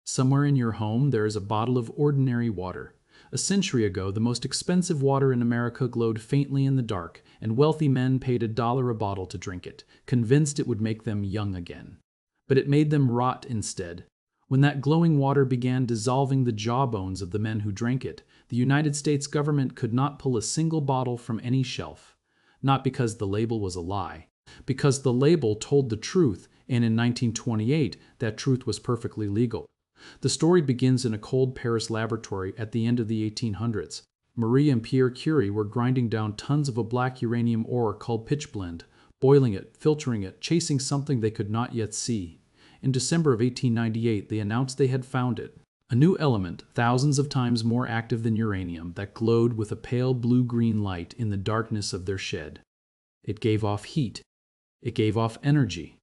Somewhere in your home, there is a bottle of ordinary water. A century ago, the most expensive water in America glowed faintly in the dark, and wealthy men paid $1 a bottle to drink it, convinced it would make them young again. But it made them rot instead. When that glowing water began dissolving the jawbones of the men who drank it, the United States government could not pull a single bottle from any shelf. Not because the label was a lie, because the label told the truth, and in 1928, that truth was perfectly legal. The story begins in a cold Paris laboratory at the end of the 1800s. Marie and Pierre Curie were grinding down tons of a black uranium ore called pitchblende, boiling it, filtering it, chasing something they could not yet see. In December of 1898, they announced they had found it. A new element, thousands of times more active than uranium, that glowed with a pale blue-green light in the darkness of their shed. It gave off heat. It gave off energy.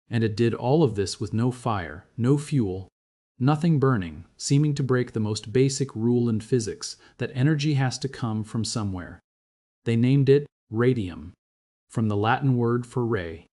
And it did all of this with no fire, no fuel, nothing burning, seeming to break the most basic rule in physics, that energy has to come from somewhere. They named it radium, from the Latin word for ray.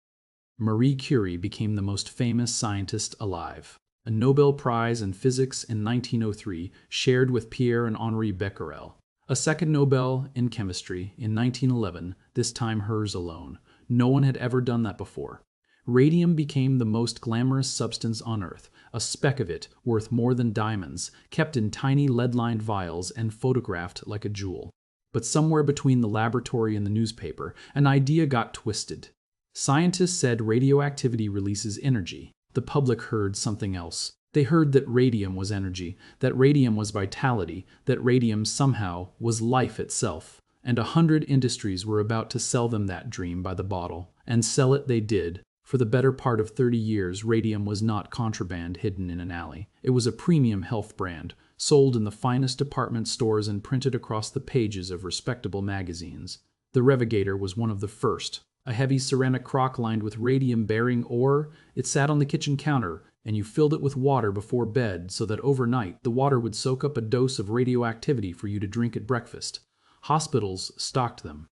Marie Curie became the most famous scientist alive. A Nobel Prize in Physics in 1903, shared with Pierre and Henri Becquerel. A second Nobel in Chemistry in 1911, this time hers alone. No one had ever done that before. Radium became the most glamorous substance on Earth, a speck of it worth more than diamonds, kept in tiny lead-lined vials and photographed like a jewel. But somewhere between the laboratory and the newspaper, an idea got twisted. Scientists said radioactivity releases energy. The public heard something else. They heard that radium was energy, that radium was vitality, that radium somehow was life itself. And 100 industries were about to sell them that dream by the bottle. And sell it they did. For the better part of 30 years, radium was not contraband hidden in an alley. It was a premium health brand, sold in the finest department stores and printed across the pages of respectable magazines. The Revigator was one of the first. A heavy ceramic crock lined with radium-bearing ore, it sat on the kitchen counter, and you filled it with water before bed so that overnight the water would soak up a dose of radioactivity for you to drink at breakfast. Hospitals stocked them.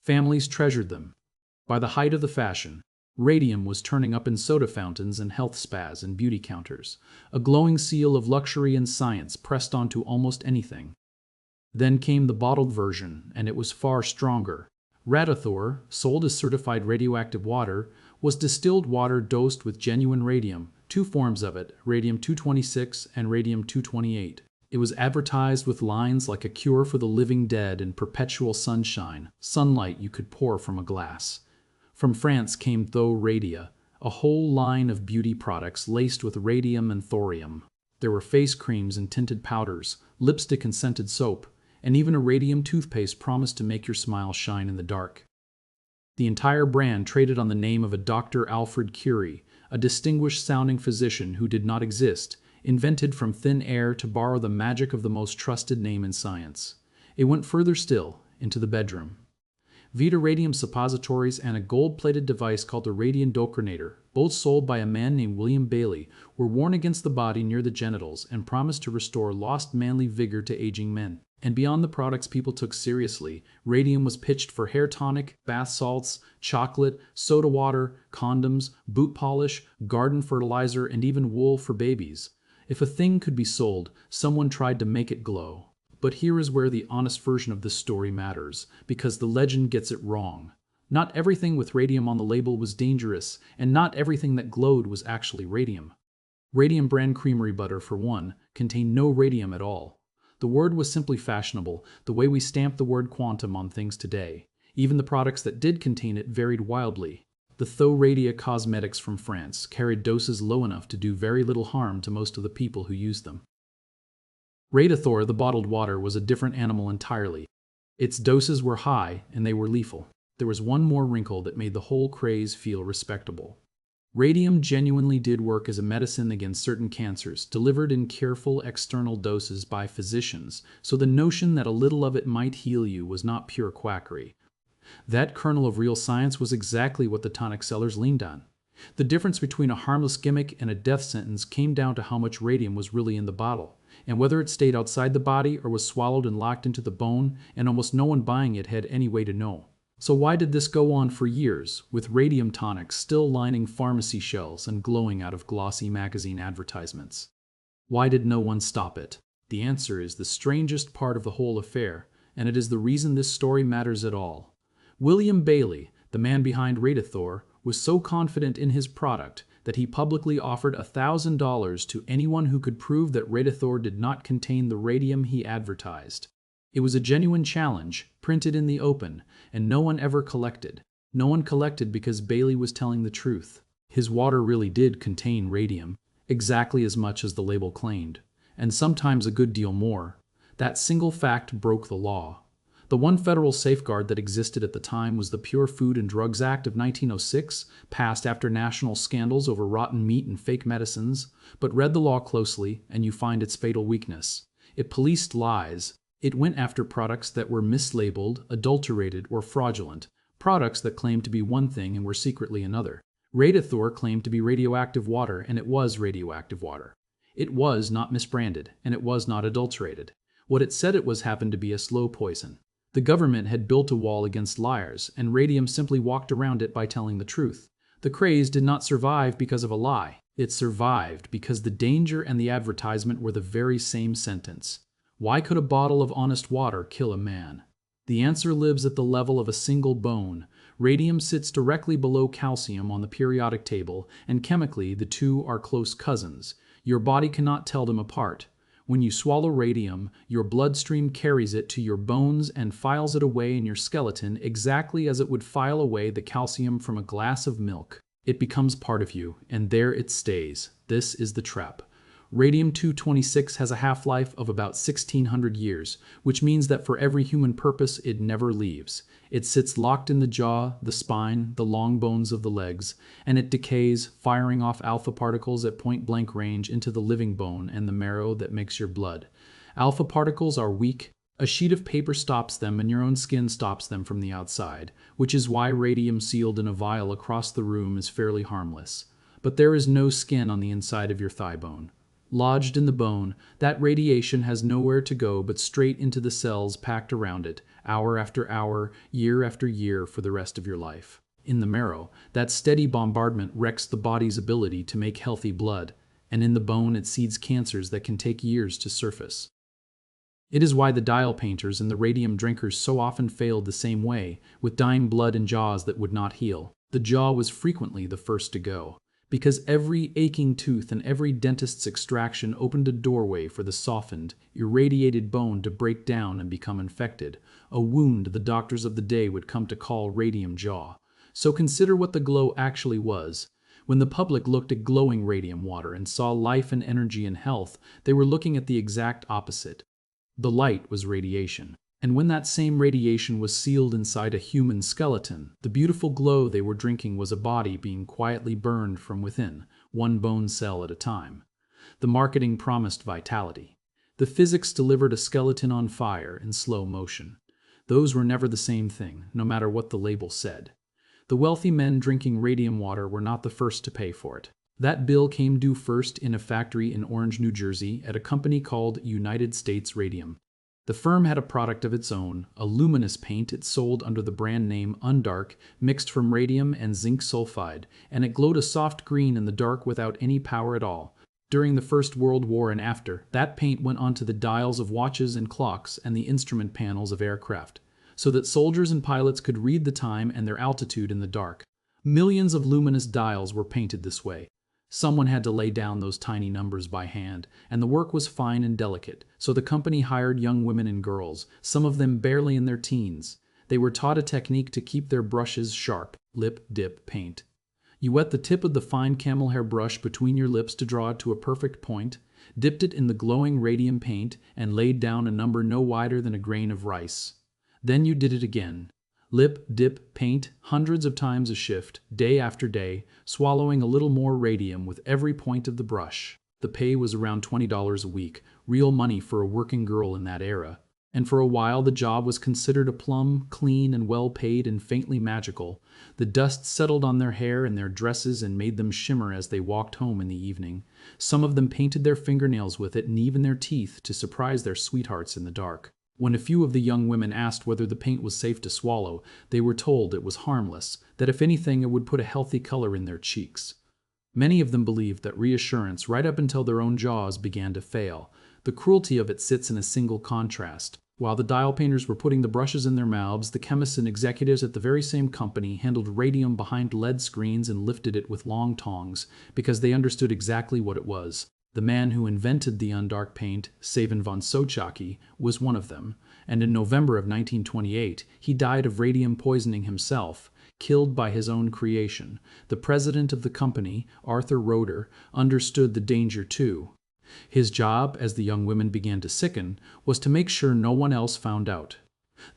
Families treasured them. By the height of the fashion, radium was turning up in soda fountains and health spas and beauty counters, a glowing seal of luxury and science pressed onto almost anything. Then came the bottled version, and it was far stronger. Radithor, sold as certified radioactive water, was distilled water dosed with genuine radium, two forms of it, radium-226 and radium-228. It was advertised with lines like a cure for the living dead and perpetual sunshine, sunlight you could pour from a glass. From France came Tho Radia, a whole line of beauty products laced with radium and thorium. There were face creams and tinted powders, lipstick and scented soap, and even a radium toothpaste promised to make your smile shine in the dark. The entire brand traded on the name of a Dr. Alfred Curie, a distinguished-sounding physician who did not exist, invented from thin air to borrow the magic of the most trusted name in science. It went further still, into the bedroom. Vita radium suppositories and a gold-plated device called the Radiandocrinator, both sold by a man named William Bailey, were worn against the body near the genitals and promised to restore lost manly vigor to aging men. And beyond the products people took seriously, radium was pitched for hair tonic, bath salts, chocolate, soda water, condoms, boot polish, garden fertilizer, and even wool for babies. If a thing could be sold, someone tried to make it glow. But here is where the honest version of this story matters, because the legend gets it wrong. Not everything with radium on the label was dangerous, and not everything that glowed was actually radium. Radium brand creamery butter, for one, contained no radium at all. The word was simply fashionable, the way we stamp the word quantum on things today. Even the products that did contain it varied wildly. The Tho Radia cosmetics from France carried doses low enough to do very little harm to most of the people who used them. Radithor, the bottled water, was a different animal entirely. Its doses were high, and they were lethal. There was one more wrinkle that made the whole craze feel respectable. Radium genuinely did work as a medicine against certain cancers, delivered in careful external doses by physicians, so the notion that a little of it might heal you was not pure quackery. That kernel of real science was exactly what the tonic sellers leaned on. The difference between a harmless gimmick and a death sentence came down to how much radium was really in the bottle, and whether it stayed outside the body or was swallowed and locked into the bone, and almost no one buying it had any way to know. So why did this go on for years, with radium tonics still lining pharmacy shelves and glowing out of glossy magazine advertisements? Why did no one stop it? The answer is the strangest part of the whole affair, and it is the reason this story matters at all. William Bailey, the man behind Radithor, was so confident in his product that he publicly offered $1,000 to anyone who could prove that Radithor did not contain the radium he advertised. It was a genuine challenge, printed in the open, and no one ever collected. No one collected because Bailey was telling the truth. His water really did contain radium, exactly as much as the label claimed, and sometimes a good deal more. That single fact broke the law. The one federal safeguard that existed at the time was the Pure Food and Drugs Act of 1906, passed after national scandals over rotten meat and fake medicines. But read the law closely, and you find its fatal weakness. It policed lies. It went after products that were mislabeled, adulterated, or fraudulent, products that claimed to be one thing and were secretly another. Radithor claimed to be radioactive water, and it was radioactive water. It was not misbranded, and it was not adulterated. What it said it was happened to be a slow poison. The government had built a wall against liars, and Radium simply walked around it by telling the truth. The craze did not survive because of a lie. It survived because the danger and the advertisement were the very same sentence. Why could a bottle of honest water kill a man? The answer lives at the level of a single bone. Radium sits directly below calcium on the periodic table, and chemically the two are close cousins. Your body cannot tell them apart. When you swallow radium, your bloodstream carries it to your bones and files it away in your skeleton exactly as it would file away the calcium from a glass of milk. It becomes part of you, and there it stays. This is the trap. Radium-226 has a half-life of about 1,600 years, which means that for every human purpose it never leaves. It sits locked in the jaw, the spine, the long bones of the legs, and it decays, firing off alpha particles at point-blank range into the living bone and the marrow that makes your blood. Alpha particles are weak. A sheet of paper stops them, and your own skin stops them from the outside, which is why radium sealed in a vial across the room is fairly harmless. But there is no skin on the inside of your thigh bone. Lodged in the bone, that radiation has nowhere to go but straight into the cells packed around it, hour after hour, year after year for the rest of your life. In the marrow, that steady bombardment wrecks the body's ability to make healthy blood, and in the bone it seeds cancers that can take years to surface. It is why the dial painters and the radium drinkers so often failed the same way, with dying blood and jaws that would not heal. The jaw was frequently the first to go, because every aching tooth and every dentist's extraction opened a doorway for the softened, irradiated bone to break down and become infected, a wound the doctors of the day would come to call radium jaw. So consider what the glow actually was. When the public looked at glowing radium water and saw life and energy and health, they were looking at the exact opposite. The light was radiation. And when that same radiation was sealed inside a human skeleton, the beautiful glow they were drinking was a body being quietly burned from within, one bone cell at a time. The marketing promised vitality. The physics delivered a skeleton on fire in slow motion. Those were never the same thing, no matter what the label said. The wealthy men drinking radium water were not the first to pay for it. That bill came due first in a factory in Orange, New Jersey, at a company called United States Radium. The firm had a product of its own, a luminous paint it sold under the brand name Undark, mixed from radium and zinc sulfide, and it glowed a soft green in the dark without any power at all. During the First World War and after, that paint went onto the dials of watches and clocks and the instrument panels of aircraft, so that soldiers and pilots could read the time and their altitude in the dark. Millions of luminous dials were painted this way. Someone had to lay down those tiny numbers by hand, and the work was fine and delicate, so the company hired young women and girls, some of them barely in their teens. They were taught a technique to keep their brushes sharp, lip dip paint. You wet the tip of the fine camel hair brush between your lips to draw it to a perfect point, dipped it in the glowing radium paint, and laid down a number no wider than a grain of rice. Then you did it again. Lip, dip, paint, hundreds of times a shift, day after day, swallowing a little more radium with every point of the brush. The pay was around $20 a week, real money for a working girl in that era. And for a while the job was considered a plum, clean and well-paid and faintly magical. The dust settled on their hair and their dresses and made them shimmer as they walked home in the evening. Some of them painted their fingernails with it and even their teeth to surprise their sweethearts in the dark. When a few of the young women asked whether the paint was safe to swallow, they were told it was harmless, that if anything it would put a healthy color in their cheeks. Many of them believed that reassurance right up until their own jaws began to fail. The cruelty of it sits in a single contrast. While the dial painters were putting the brushes in their mouths, the chemists and executives at the very same company handled radium behind lead screens and lifted it with long tongs, because they understood exactly what it was. The man who invented the undark paint, Savin von Sochaki, was one of them, and in November of 1928 he died of radium poisoning himself, killed by his own creation. The president of the company, Arthur Roeder, understood the danger too. His job, as the young women began to sicken, was to make sure no one else found out.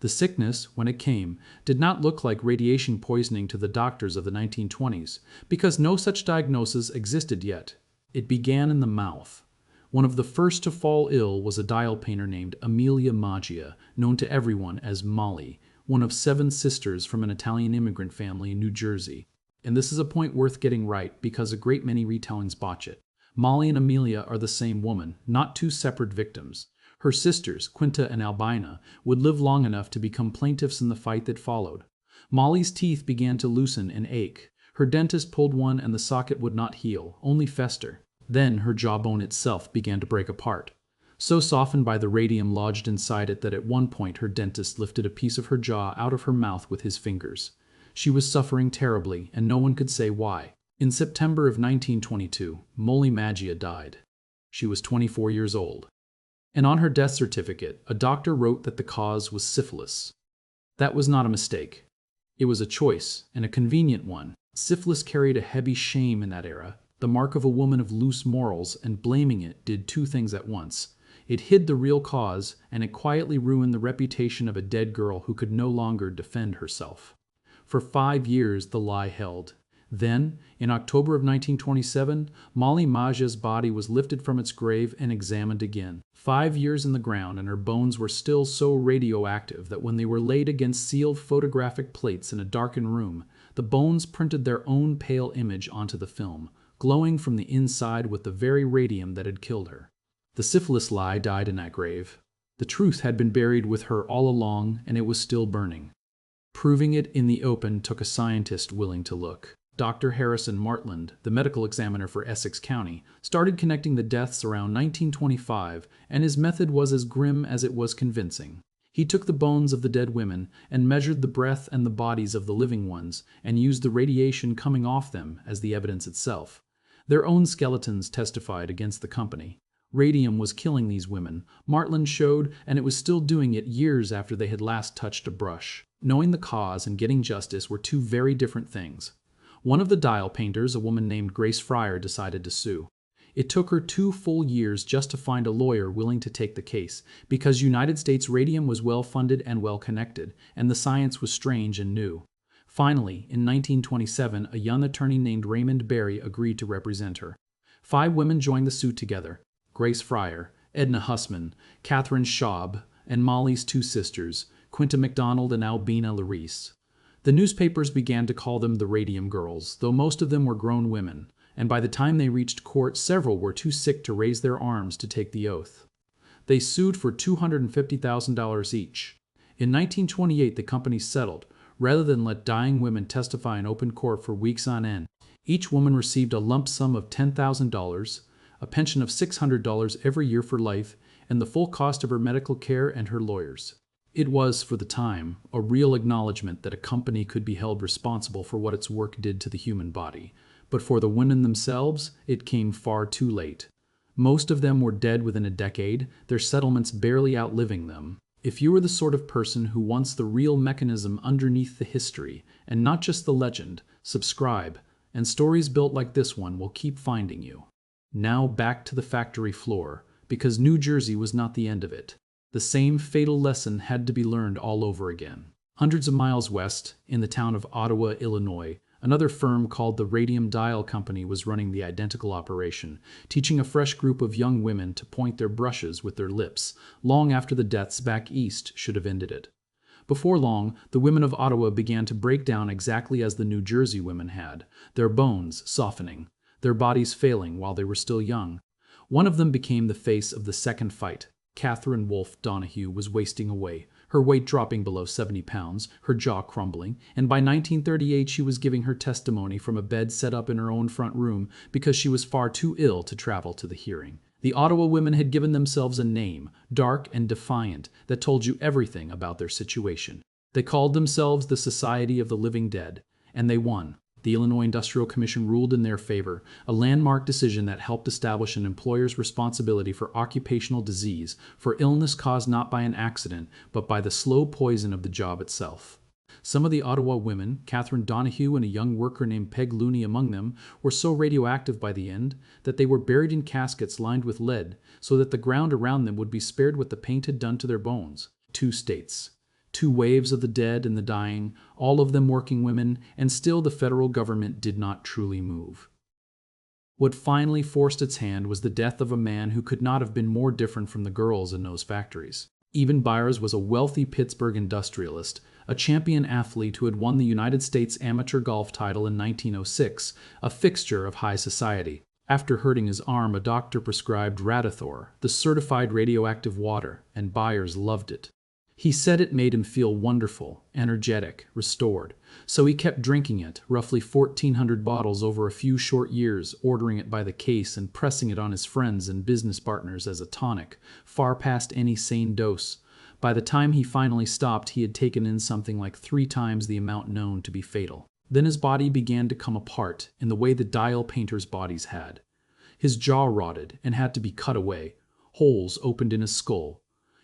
The sickness, when it came, did not look like radiation poisoning to the doctors of the 1920s, because no such diagnosis existed yet. It began in the mouth. One of the first to fall ill was a dial painter named Amelia Maggia, known to everyone as Molly, one of 7 sisters from an Italian immigrant family in New Jersey. And this is a point worth getting right because a great many retellings botch it. Molly and Amelia are the same woman, not 2 separate victims. Her sisters, Quinta and Albina, would live long enough to become plaintiffs in the fight that followed. Molly's teeth began to loosen and ache. Her dentist pulled one and the socket would not heal, only fester. Then her jawbone itself began to break apart, so softened by the radium lodged inside it that at one point her dentist lifted a piece of her jaw out of her mouth with his fingers. She was suffering terribly, and no one could say why. In September of 1922, Molly Maggia died. She was 24 years old. And on her death certificate, a doctor wrote that the cause was syphilis. That was not a mistake. It was a choice, and a convenient one. Syphilis carried a heavy shame in that era, the mark of a woman of loose morals, and blaming it did 2 things at once. It hid the real cause, and it quietly ruined the reputation of a dead girl who could no longer defend herself. For 5 years the lie held. Then, in October of 1927, Molly Maggia's body was lifted from its grave and examined again. 5 years in the ground, and her bones were still so radioactive that when they were laid against sealed photographic plates in a darkened room, the bones printed their own pale image onto the film, glowing from the inside with the very radium that had killed her. The syphilis lie died in that grave. The truth had been buried with her all along, and it was still burning. Proving it in the open took a scientist willing to look. Dr. Harrison Martland, the medical examiner for Essex County, started connecting the deaths around 1925, and his method was as grim as it was convincing. He took the bones of the dead women and measured the breath and the bodies of the living ones, and used the radiation coming off them as the evidence itself. Their own skeletons testified against the company. Radium was killing these women, Martland showed, and it was still doing it years after they had last touched a brush. Knowing the cause and getting justice were 2 very different things. One of the dial painters, a woman named Grace Fryer, decided to sue. It took her 2 full years just to find a lawyer willing to take the case, because United States Radium was well-funded and well-connected, and the science was strange and new. Finally, in 1927, a young attorney named Raymond Berry agreed to represent her. 5 women joined the suit together: Grace Fryer, Edna Hussman, Catherine Schaub, and Molly's 2 sisters, Quinta MacDonald and Albina Larice. The newspapers began to call them the Radium Girls, though most of them were grown women, and by the time they reached court, several were too sick to raise their arms to take the oath. They sued for $250,000 each. In 1928, the company settled, rather than let dying women testify in open court for weeks on end. Each woman received a lump sum of $10,000, a pension of $600 every year for life, and the full cost of her medical care and her lawyers. It was, for the time, a real acknowledgement that a company could be held responsible for what its work did to the human body. But for the women themselves, it came far too late. Most of them were dead within a decade, their settlements barely outliving them. If you are the sort of person who wants the real mechanism underneath the history, and not just the legend, subscribe, and stories built like this one will keep finding you. Now back to the factory floor, because New Jersey was not the end of it. The same fatal lesson had to be learned all over again. Hundreds of miles west, in the town of Ottawa, Illinois, another firm called the Radium Dial Company was running the identical operation, teaching a fresh group of young women to point their brushes with their lips, long after the deaths back east should have ended it. Before long, the women of Ottawa began to break down exactly as the New Jersey women had, their bones softening, their bodies failing while they were still young. One of them became the face of the second fight. Catherine Wolfe Donahue was wasting away, her weight dropping below 70 pounds, her jaw crumbling, and by 1938 she was giving her testimony from a bed set up in her own front room because she was far too ill to travel to the hearing. The Ottawa women had given themselves a name, dark and defiant, that told you everything about their situation. They called themselves the Society of the Living Dead, and they won. The Illinois Industrial Commission ruled in their favor, a landmark decision that helped establish an employer's responsibility for occupational disease, for illness caused not by an accident, but by the slow poison of the job itself. Some of the Ottawa women, Catherine Donahue and a young worker named Peg Looney among them, were so radioactive by the end that they were buried in caskets lined with lead so that the ground around them would be spared what the paint had done to their bones. 2 states. 2 waves of the dead and the dying, all of them working women, and still the federal government did not truly move. What finally forced its hand was the death of a man who could not have been more different from the girls in those factories. Eben Byers was a wealthy Pittsburgh industrialist, a champion athlete who had won the United States amateur golf title in 1906, a fixture of high society. After hurting his arm, a doctor prescribed Radithor, the certified radioactive water, and Byers loved it. He said it made him feel wonderful, energetic, restored. So he kept drinking it, roughly 1,400 bottles over a few short years, ordering it by the case and pressing it on his friends and business partners as a tonic, far past any sane dose. By the time he finally stopped, he had taken in something like 3 times the amount known to be fatal. Then his body began to come apart in the way the dial painters' bodies had. His jaw rotted and had to be cut away. Holes opened in his skull.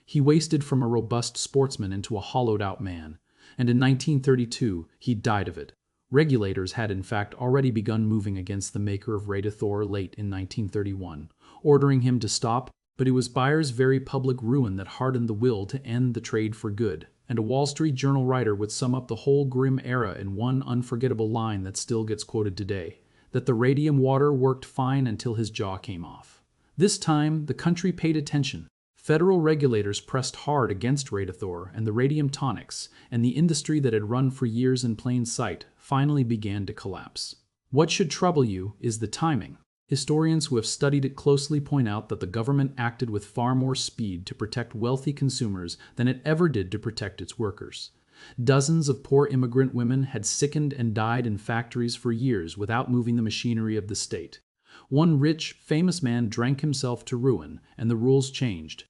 He wasted from a robust sportsman into a hollowed-out man, and in 1932 he died of it. Regulators had in fact already begun moving against the maker of Radithor late in 1931, ordering him to stop, but it was Byers' very public ruin that hardened the will to end the trade for good, and a Wall Street Journal writer would sum up the whole grim era in one unforgettable line that still gets quoted today, that the radium water worked fine until his jaw came off. This time, the country paid attention. Federal regulators pressed hard against Radithor and the radium tonics, and the industry that had run for years in plain sight finally began to collapse. What should trouble you is the timing. Historians who have studied it closely point out that the government acted with far more speed to protect wealthy consumers than it ever did to protect its workers. Dozens of poor immigrant women had sickened and died in factories for years without moving the machinery of the state. One rich, famous man drank himself to ruin, and the rules changed.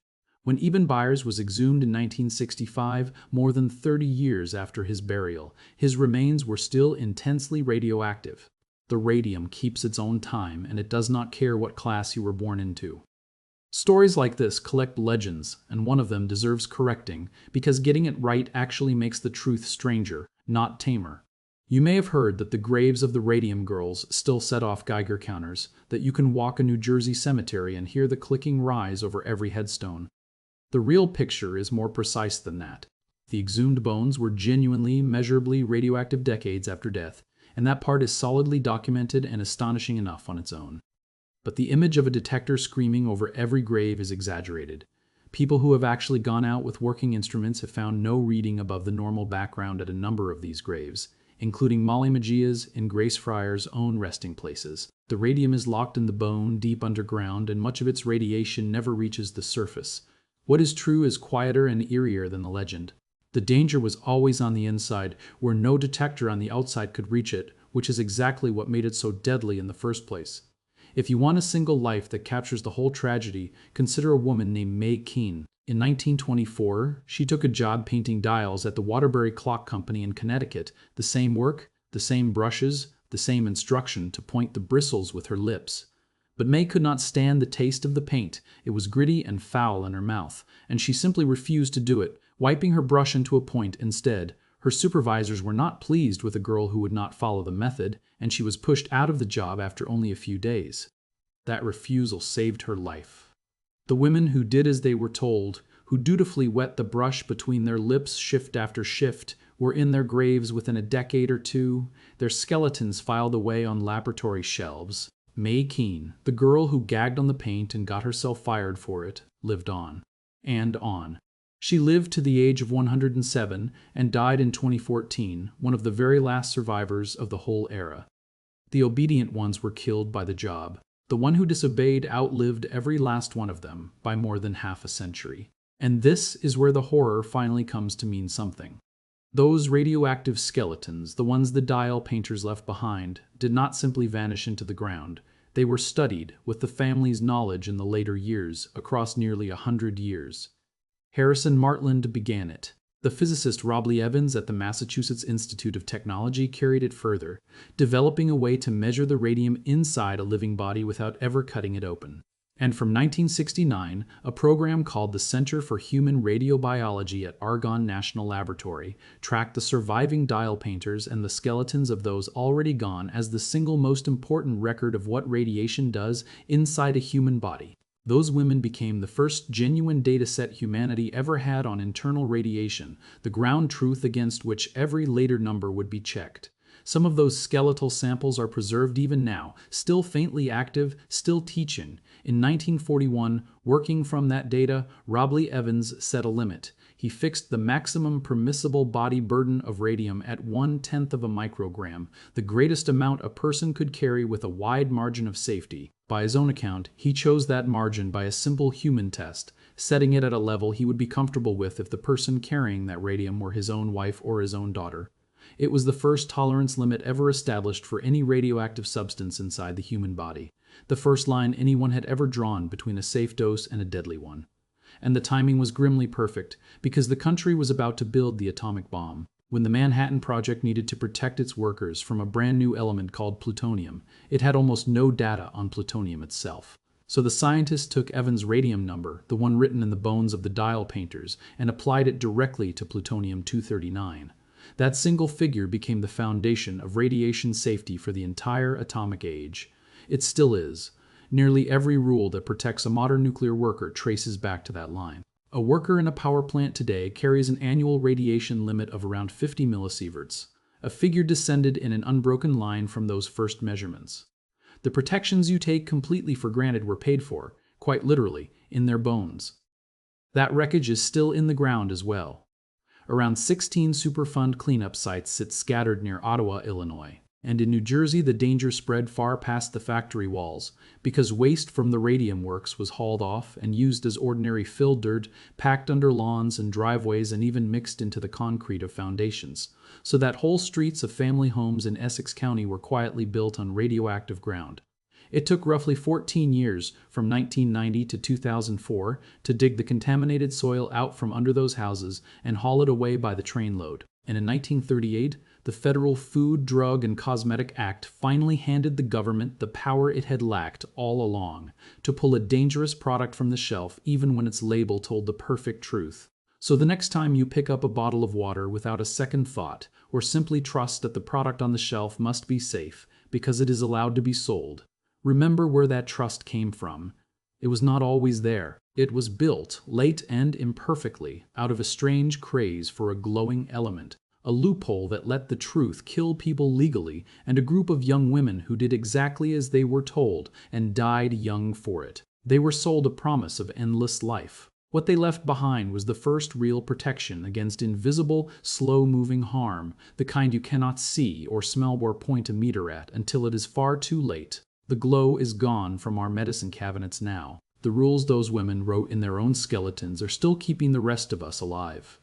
When Eben Byers was exhumed in 1965, more than 30 years after his burial, his remains were still intensely radioactive. The radium keeps its own time, and it does not care what class you were born into. Stories like this collect legends, and one of them deserves correcting, because getting it right actually makes the truth stranger, not tamer. You may have heard that the graves of the Radium Girls still set off Geiger counters, that you can walk a New Jersey cemetery and hear the clicking rise over every headstone. The real picture is more precise than that. The exhumed bones were genuinely, measurably radioactive decades after death, and that part is solidly documented and astonishing enough on its own. But the image of a detector screaming over every grave is exaggerated. People who have actually gone out with working instruments have found no reading above the normal background at a number of these graves, including Molly Maggia's and Grace Fryer's own resting places. The radium is locked in the bone deep underground, and much of its radiation never reaches the surface. What is true is quieter and eerier than the legend. The danger was always on the inside, where no detector on the outside could reach it, which is exactly what made it so deadly in the first place. If you want a single life that captures the whole tragedy, consider a woman named May Keene. In 1924, she took a job painting dials at the Waterbury Clock Company in Connecticut. The same work, the same brushes, the same instruction to point the bristles with her lips. But May could not stand the taste of the paint. It was gritty and foul in her mouth, and she simply refused to do it, wiping her brush into a point instead. Her supervisors were not pleased with a girl who would not follow the method, and she was pushed out of the job after only a few days. That refusal saved her life. The women who did as they were told, who dutifully wet the brush between their lips shift after shift, were in their graves within a decade or two, their skeletons filed away on laboratory shelves. May Keene, the girl who gagged on the paint and got herself fired for it, lived on. And on. She lived to the age of 107 and died in 2014, one of the very last survivors of the whole era. The obedient ones were killed by the job. The one who disobeyed outlived every last one of them by more than half a century. And this is where the horror finally comes to mean something. Those radioactive skeletons, the ones the dial painters left behind, did not simply vanish into the ground. They were studied, with the family's knowledge in the later years, across nearly 100 years. Harrison Martland began it. The physicist Robley Evans at the Massachusetts Institute of Technology carried it further, developing a way to measure the radium inside a living body without ever cutting it open. And from 1969, a program called the Center for Human Radiobiology at Argonne National Laboratory tracked the surviving dial painters and the skeletons of those already gone as the single most important record of what radiation does inside a human body. Those women became the first genuine data set humanity ever had on internal radiation, the ground truth against which every later number would be checked. Some of those skeletal samples are preserved even now, still faintly active, still teaching. In 1941, working from that data, Robley Evans set a limit. He fixed the maximum permissible body burden of radium at 1/10 of a microgram, the greatest amount a person could carry with a wide margin of safety. By his own account, he chose that margin by a simple human test, setting it at a level he would be comfortable with if the person carrying that radium were his own wife or his own daughter. It was the first tolerance limit ever established for any radioactive substance inside the human body, the first line anyone had ever drawn between a safe dose and a deadly one. And the timing was grimly perfect, because the country was about to build the atomic bomb. When the Manhattan Project needed to protect its workers from a brand new element called plutonium, it had almost no data on plutonium itself. So the scientists took Evans' radium number, the one written in the bones of the dial painters, and applied it directly to plutonium-239. That single figure became the foundation of radiation safety for the entire atomic age. It still is. Nearly every rule that protects a modern nuclear worker traces back to that line. A worker in a power plant today carries an annual radiation limit of around 50 millisieverts, a figure descended in an unbroken line from those first measurements. The protections you take completely for granted were paid for, quite literally, in their bones. That wreckage is still in the ground as well. Around 16 Superfund cleanup sites sit scattered near Ottawa, Illinois. And in New Jersey, the danger spread far past the factory walls, because waste from the radium works was hauled off and used as ordinary fill dirt, packed under lawns and driveways, and even mixed into the concrete of foundations, so that whole streets of family homes in Essex County were quietly built on radioactive ground. It took roughly 14 years, from 1990 to 2004, to dig the contaminated soil out from under those houses and haul it away by the trainload. And in 1938, the Federal Food, Drug, and Cosmetic Act finally handed the government the power it had lacked all along, to pull a dangerous product from the shelf even when its label told the perfect truth. So the next time you pick up a bottle of water without a second thought, or simply trust that the product on the shelf must be safe because it is allowed to be sold, remember where that trust came from. It was not always there. It was built, late and imperfectly, out of a strange craze for a glowing element, a loophole that let the truth kill people legally, and a group of young women who did exactly as they were told and died young for it. They were sold a promise of endless life. What they left behind was the first real protection against invisible, slow-moving harm, the kind you cannot see or smell or point a meter at until it is far too late. The glow is gone from our medicine cabinets now. The rules those women wrote in their own skeletons are still keeping the rest of us alive.